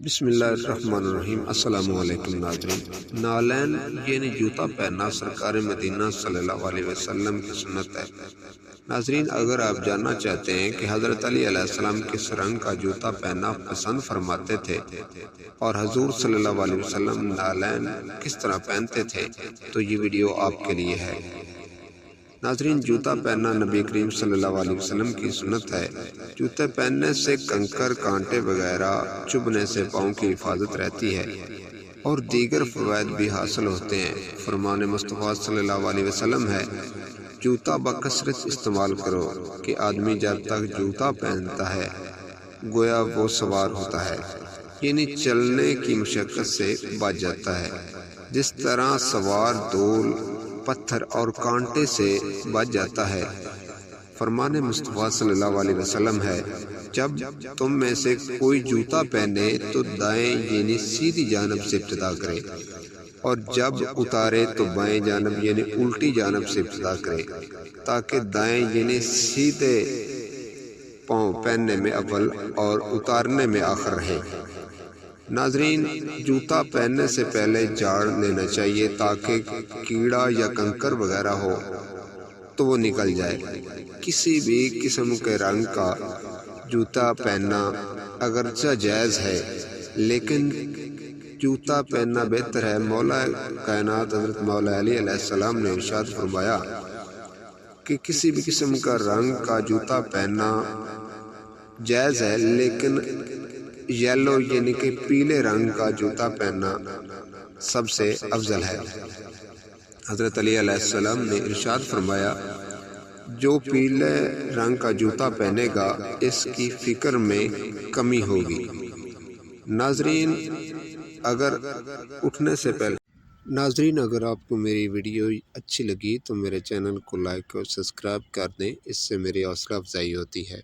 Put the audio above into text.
بسم اللہ الرحمن الرحیم۔ السلام علیکم ناظرین۔ نالین یعنی جوتا پہننا سرکار مدینہ صلی اللہ علیہ وسلم کی سنت ہے۔ ناظرین، اگر آپ جاننا چاہتے ہیں کہ حضرت علی علیہ السلام کس رنگ کا جوتا پہننا پسند فرماتے تھے اور حضور صلی اللہ علیہ وسلم نالین کس طرح پہنتے تھے تو یہ ویڈیو آپ کے لیے ہے۔ ناظرین، جوتا پہننا نبی کریم صلی اللہ علیہ وسلم کی سنت ہے۔ جوتے پہننے سے کنکر، کانٹے وغیرہ چبھنے سے پاؤں کی حفاظت رہتی ہے اور دیگر فوائد بھی حاصل ہوتے ہیں۔ فرمان مصطفیٰ صلی اللہ علیہ وسلم ہے، جوتا بکثرت استعمال کرو کہ آدمی جب تک جوتا پہنتا ہے گویا وہ سوار ہوتا ہے، یعنی چلنے کی مشقت سے بچ جاتا ہے، جس طرح سوار دول، پتھر اور کانٹے سے بچ جاتا ہے۔ فرمان مصطفیٰ صلی اللہ علیہ وسلم ہے، جب تم میں سے کوئی جوتا پہنے تو دائیں یعنی سیدھی جانب سے ابتدا کرے، اور جب اتارے تو بائیں جانب یعنی الٹی جانب سے ابتدا کرے، تاکہ دائیں یعنی سیدھے پاؤں پہننے میں اول اور اتارنے میں آخر رہے۔ ناظرین، جوتا پہننے سے پہلے جھاڑ لینا چاہیے تاکہ کیڑا یا کنکر وغیرہ ہو تو وہ نکل جائے۔ کسی بھی قسم کے رنگ کا جوتا پہننا اگرچہ جائز ہے، لیکن جوتا پہننا بہتر ہے۔ مولا کائنات حضرت مولا علی علیہ السلام نے ارشاد فرمایا کہ کسی بھی قسم کا رنگ کا جوتا پہننا جائز ہے، لیکن یلو یعنی کہ پیلے رنگ کا جوتا پہننا سب سے افضل ہے۔ حضرت علی علیہ السلام نے ارشاد فرمایا، جو پیلے رنگ کا جوتا پہنے گا اس کی فکر میں کمی ہوگی۔ ناظرین، اگر آپ کو میری ویڈیو اچھی لگی تو میرے چینل کو لائک اور سبسکرائب کر دیں، اس سے میری حوصلہ افزائی ہوتی ہے۔